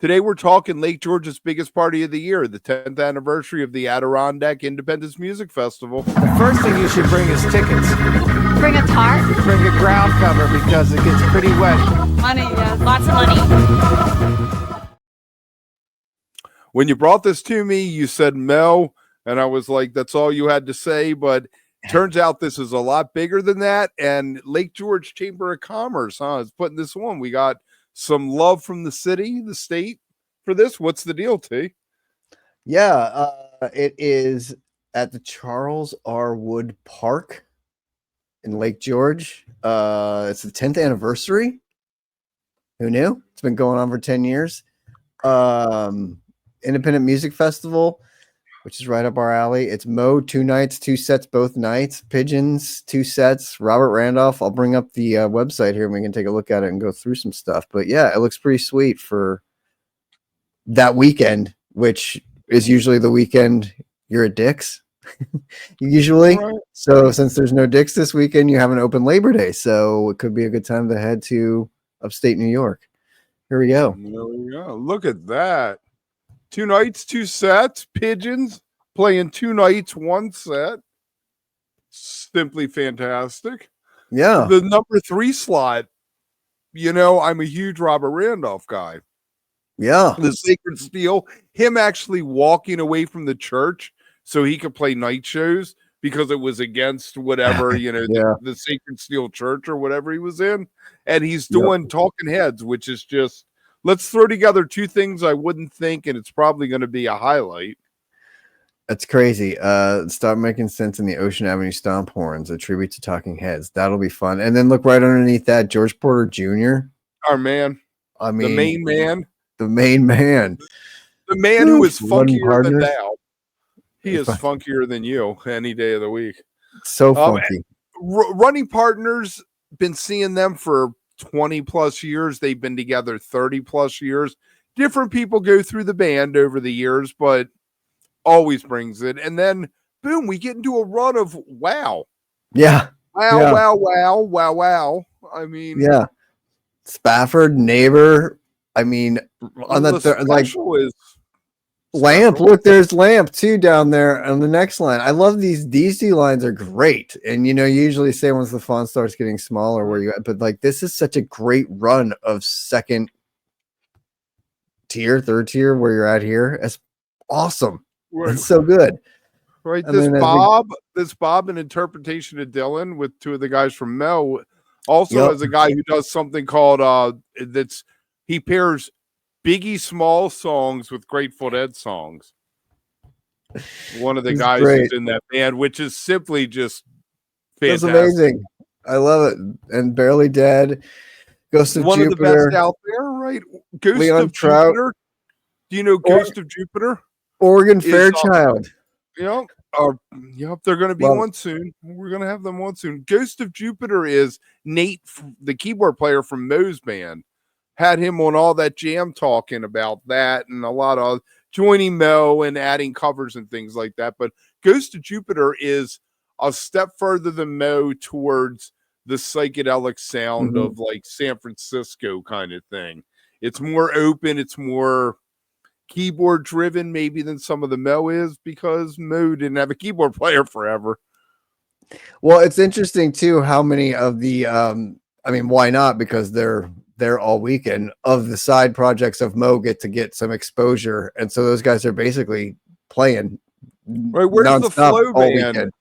Today we're talking Lake George's biggest party of the year, the 10th anniversary of the Adirondack Independence Music Festival. The first thing you should bring is tickets. Bring a tarp. Bring a ground cover because it gets pretty wet. Money, yes. Lots of money. When you brought this to me, you said Mel, and I was like, that's all you had to say, but turns out this is a lot bigger than that, and Lake George Chamber of Commerce, is putting this on. We got some love from the city, the state for this. What's the deal, T? Yeah, it is at the Charles R. Wood Park in Lake George. It's the 10th anniversary. Who knew? It's been going on for 10 years. Independent Music Festival, which is right up our alley. It's Mo, 2 nights, 2 sets both nights. Pigeons, 2 sets. Robert Randolph. I'll bring up the website here and we can take a look at it and go through some stuff. But yeah, it looks pretty sweet for that weekend, which is usually the weekend you're at Dick's. Usually. Right. So since there's no Dick's this weekend, you have an open Labor Day. So it could be a good time to head to upstate New York. Here we go. There we go. Look at that. 2 nights, 2 sets. Pigeons playing 2 nights, 1 set. Simply fantastic. Yeah. The number 3 slot, I'm a huge Robert Randolph guy. Yeah. The Sacred Steel, him actually walking away from the church so he could play night shows because it was against whatever, the Sacred Steel Church or whatever he was in. And he's doing Talking Heads, which is just, let's throw together 2 things I wouldn't think, and it's probably going to be a highlight. That's crazy. Stop Making Sense in the Ocean Avenue Stomp Horns, a tribute to Talking Heads. That'll be fun. And then look right underneath that, George Porter Jr. Our man. I mean, the main man. The main man. The man who is funkier than thou. He is funkier than you any day of the week. So funky. Running partners, been seeing them for 20 plus years. They've been together 30 plus years. Different people go through the band over the years, but always brings it. And then boom, we get into a run of wow. Yeah. Wow. I mean, yeah. Spafford, Neighbor. I mean, on the is Lamp. Look, there's Lamp too down there on the next line. I love these DC lines are great. And you usually say once the font starts getting smaller where you at, but like this is such a great run of second tier, third tier where you're at here. It's awesome. Right. It's so good. Right. And this Bob, an interpretation of Dylan with 2 of the guys from Mel, also has a guy who does something called he pairs Biggie Small songs with Grateful Dead songs. One of the guys who's in that band, which is simply just fantastic. That's amazing. I love it. And Barely Dead, Ghost of Jupiter. One of the best out there, right? Ghost Leon of Trout. Jupiter. Do you know Ghost of Jupiter? Oregon Fairchild. Yep, they're going to be one soon. We're going to have them one soon. Ghost of Jupiter is Nate, the keyboard player from Moe's band. Had him on all that jam talking about that and a lot of joining Mo and adding covers and things like that. But Ghost of Jupiter is a step further than Mo towards the psychedelic sound of like San Francisco kind of thing. It's more open. It's more keyboard driven maybe than some of the Mo is because Mo didn't have a keyboard player forever. Well, it's interesting too how many of the why not? Because they're all weekend of the side projects of Mo get some exposure, and so those guys are basically playing right. Where's the Flow band? Weekend.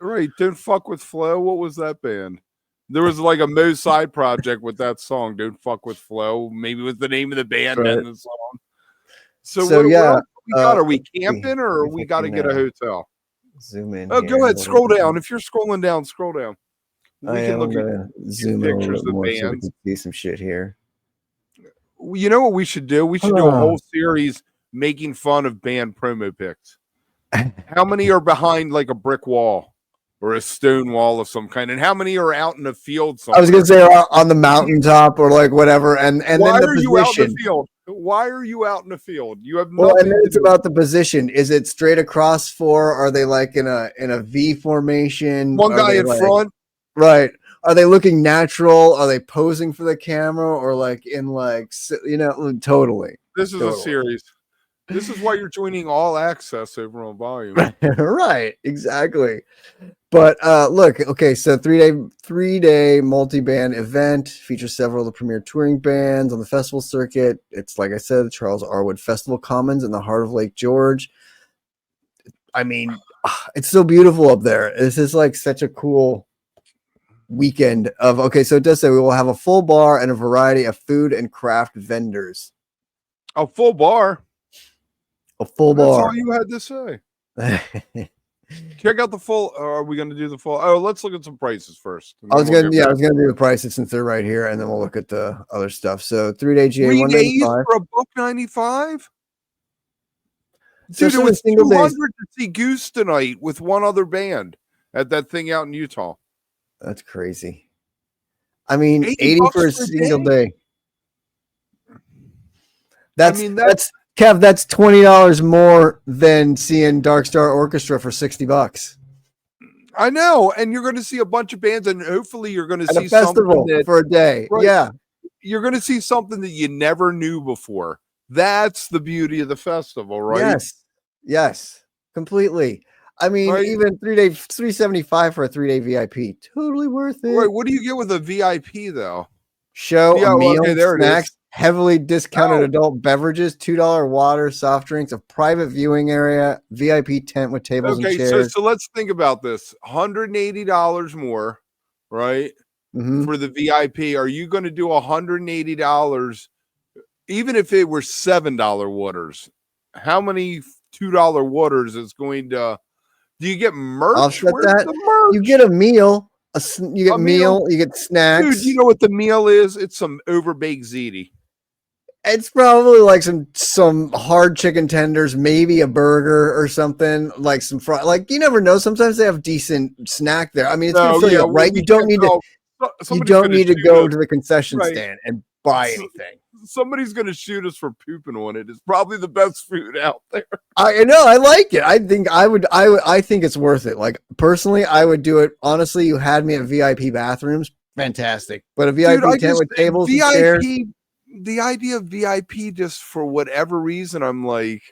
Right, Don't Fuck with Flow. What was that band? There was like a Mo side project with that song, Don't Fuck with Flow. Maybe it was the name of the band and the song. So what we got? Are we camping or we got to get a hotel? Zoom in. Oh, go ahead. Scroll down. If you're scrolling down, scroll down. We can look at zoom in a little bit more so we can see some shit here. You know what we should do? We should do a whole series making fun of band promo pics. How many are behind like a brick wall or a stone wall of some kind? And how many are out in the field somewhere? I was going to say on the mountaintop or like whatever. And why then the are position. You out in the field? Why are you out in the field? You have nothing. Well, and then it's about the position. Is it straight across 4? Are they like in a V formation? One guy in front. Right. Are they looking natural? Are they posing for the camera or like in like, totally. This is a Totally. series. This is why you're joining All Access over on Volume. Right, exactly. But look, okay, so three-day multi-band event features several of the premier touring bands on the festival circuit. It's like I said, the Charles Arwood Festival Commons in the heart of Lake George. I mean, it's so beautiful up there. This is like such a cool weekend of okay. So it does say we will have a full bar and a variety of food and craft vendors. A full bar. A full That's bar. all you had to say. Check out the full. Are we going to do the full? Oh, let's look at some prices first. I was gonna do the prices since they're right here, and then we'll look at the other stuff. So 3-day GA 3 days $195 for $1.95. So Dude, it was single 200 days. to see Goose tonight with one other band at that thing out in Utah. That's crazy. I mean, 80 for a single day. That's Kev. That's $20 more than seeing Dark Star Orchestra for $60. I know, and you're going to see a bunch of bands, and hopefully you're going to see a festival something for a day. Right, yeah, you're going to see something that you never knew before. That's the beauty of the festival, right? Yes, completely. I mean, right? Even 3 day $375 for a 3-day VIP, totally worth it. Right? What do you get with a VIP though? Show, a meal, snacks, it is. Heavily discounted adult beverages, $2 water, soft drinks, a private viewing area, VIP tent with tables and chairs. So let's think about this: $180 more, right? Mm-hmm. For the VIP. Are you going to do $180? Even if it were $7 waters, how many $2 waters is going to? Do you get merch? Offset Where's that. the merch? You get a meal. You get meal. You get snacks. Dude, you know what the meal is? It's some overbaked ziti. It's probably like some hard chicken tenders, maybe a burger or something, like some fry. Like you never know. Sometimes they have decent snack there. I mean, it's gonna fill you up, right? You don't need to. You don't need to go to the concession stand and buy anything. Somebody's going to shoot us for pooping on it. It's probably the best food out there. I know. I like it. I think I would. I think it's worth it. Like personally, I would do it. Honestly, you had me at VIP bathrooms, fantastic. But a VIP tent with tables and chairs. The idea of VIP, just for whatever reason, I'm like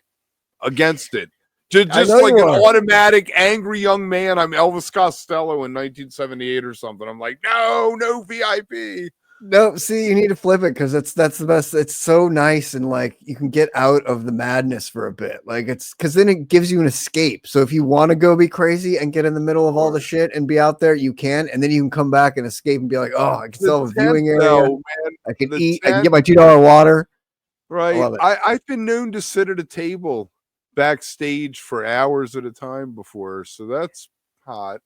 against it. Just like an automatic angry young man. I'm Elvis Costello in 1978 or something. I'm like, no VIP. No, see, you need to flip it because that's the best. It's so nice and like you can get out of the madness for a bit. Like it's because then it gives you an escape. So if you want to go be crazy and get in the middle of all the shit and be out there, you can, and then you can come back and escape and be like, oh, I can still have a viewing area. I can eat. I can get my $2 water. Right. I've been known to sit at a table backstage for hours at a time before, so that's hot.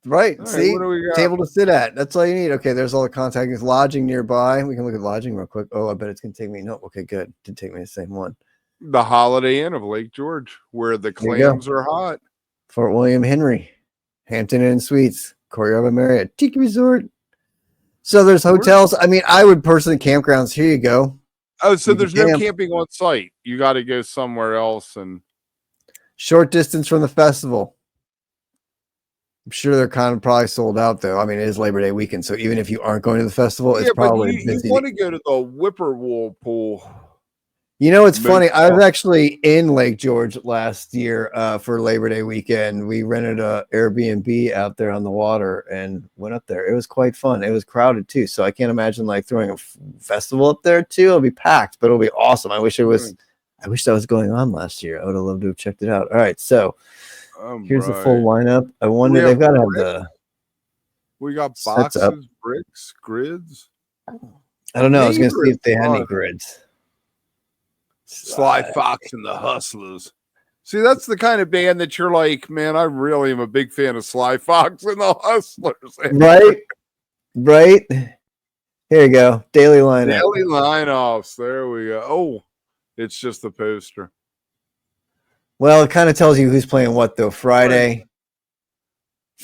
Right. See, table to sit at. That's all you need. Okay, there's all the contact. There's lodging nearby. We can look at lodging real quick. Oh, I bet it's gonna take me. No, okay, good. Didn't take me the same one. The Holiday Inn of Lake George, where the clams are hot. Fort William Henry, Hampton Inn Suites, Corioba Marriott, Tiki Resort. So there's hotels. I mean, I would personally campgrounds. Here you go. Oh, so there's no camping on site. You got to go somewhere else and short distance from the festival. I'm sure they're kind of probably sold out though. I mean, it is Labor Day weekend, so even if you aren't going to the festival, it's probably busy. You want to go to the Whippoorwill. You know, it's funny. I was actually in Lake George last year for Labor Day weekend. We rented a Airbnb out there on the water and went up there. It was quite fun. It was crowded too, so I can't imagine like throwing a festival up there too. It'll be packed, but it'll be awesome. I wish that was going on last year. I would have loved to have checked it out. All right, so. Here's the full lineup. I wonder they've got to have we got boxes, bricks, grids. I don't know. I was gonna see if they had any grids. Sly Fox and the Hustlers. See, that's the kind of band that you're like, man, I really am a big fan of Sly Fox and the Hustlers. Right. Here you go. Daily lineup. Daily lineups. There we go. Oh, it's just the poster. Well, it kind of tells you who's playing what, though. Friday,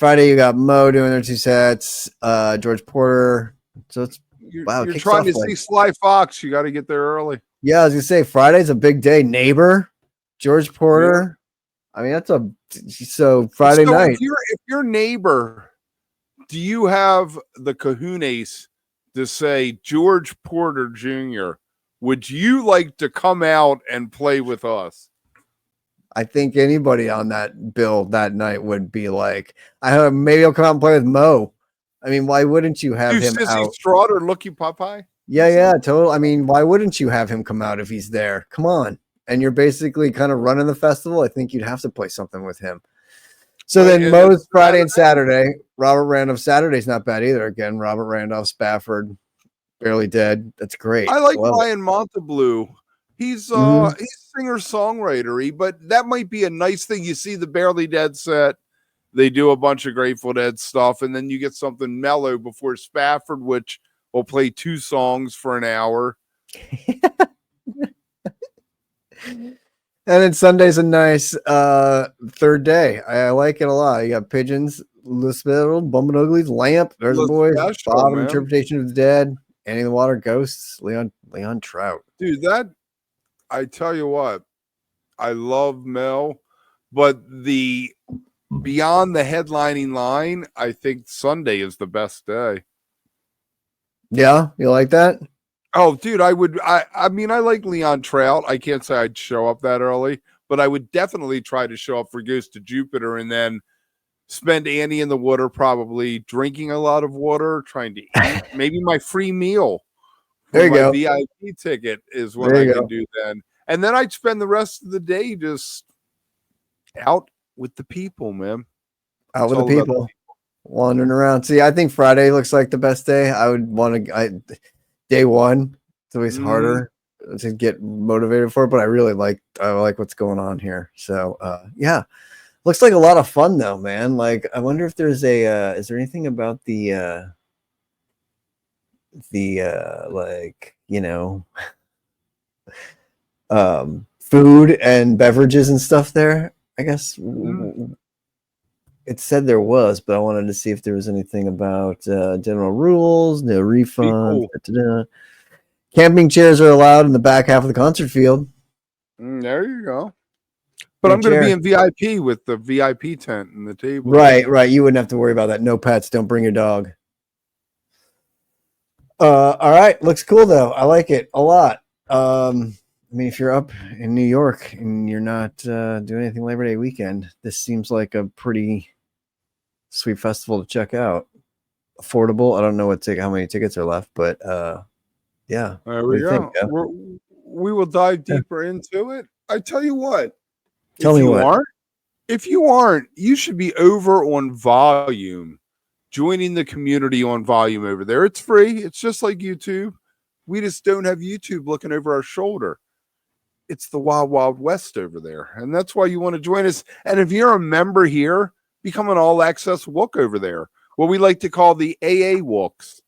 you got Mo doing their 2 sets, George Porter. So it's you're trying to see Sly Fox. You got to get there early. Yeah, I was gonna say Friday's a big day. Neighbor, George Porter. Yeah. I mean, so Friday night. If you're Neighbor, do you have the kahunas to say George Porter Jr. would you like to come out and play with us? I think anybody on that bill that night would be like, maybe I'll come out and play with Mo. I mean, why wouldn't you have him Sissy out? Strut or Looky Popeye? Yeah, totally. I mean, why wouldn't you have him come out if he's there? Come on. And you're basically kind of running the festival. I think you'd have to play something with him. So then Mo's Friday and Saturday. Robert Randolph Saturday's not bad either. Again, Robert Randolph, Spafford, Barely Dead. That's great. I like Ryan Monteblue. He's singer-songwriter-y, but that might be a nice thing. You see the Barely Dead set. They do a bunch of Grateful Dead stuff, and then you get something mellow before Spafford, which will play 2 songs for an hour. And then Sunday's a nice third day. I like it a lot. You got Pigeons, Lispittle, Bumpin' Uglies, Lamp, there's the boys, Bottom, Interpretation of the Dead, Annie the Water, Ghosts, Leon Trout. Dude, that I tell you what, I love Mel, but beyond the headlining line, I think Sunday is the best day. Yeah, you like that? Oh, dude, I mean, I like Leon Trout. I can't say I'd show up that early, but I would definitely try to show up for Ghost to Jupiter and then spend Annie in the Water, probably drinking a lot of water, trying to eat. Maybe my free meal. There you go. VIP ticket is what I can do then. And then I'd spend the rest of the day just out with the people, man. Out with the people. Wandering around. See, I think Friday looks like the best day. I would want to day one. It's always harder to get motivated for it, but I like what's going on here. So yeah. Looks like a lot of fun though, man. Like I wonder if there's is there anything about the like, you know, food and beverages and stuff there? I guess it said there was, but I wanted to see if there was anything about general rules, no refunds. Camping chairs are allowed in the back half of the concert field. There you go. But I'm going to be in VIP with the VIP tent and the table. Right. You wouldn't have to worry about that. No pets. Don't bring your dog. All right. Looks cool though. I like it a lot. I mean, if you're up in New York and you're not doing anything Labor Day weekend, this seems like a pretty sweet festival to check out. Affordable. I don't know how many tickets are left, but yeah. There we go. We will dive deeper into it. I tell you what. If you aren't, you should be over on Volume, joining the community on Volume over there. It's free. It's just like YouTube. We just don't have YouTube looking over our shoulder. It's the Wild Wild West over there. And that's why you want to join us. And if you're a member here, become an all access Wook over there. What we like to call the AA Wooks.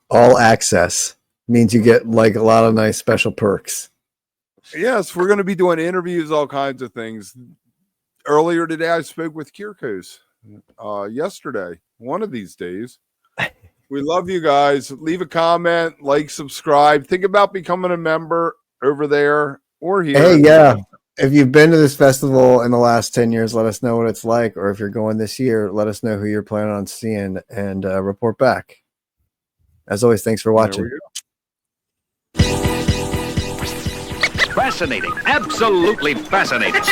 All access means you get like a lot of nice special perks. Yes, we're going to be doing interviews, all kinds of things. Earlier today, I spoke with Kierkegaard. Yesterday, one of these days. We love you guys. Leave a comment, like, subscribe. Think about becoming a member over there or here. Hey, yeah. If you've been to this festival in the last 10 years, let us know what it's like. Or if you're going this year, let us know who you're planning on seeing and report back. As always, thanks for watching. Fascinating. Absolutely fascinating.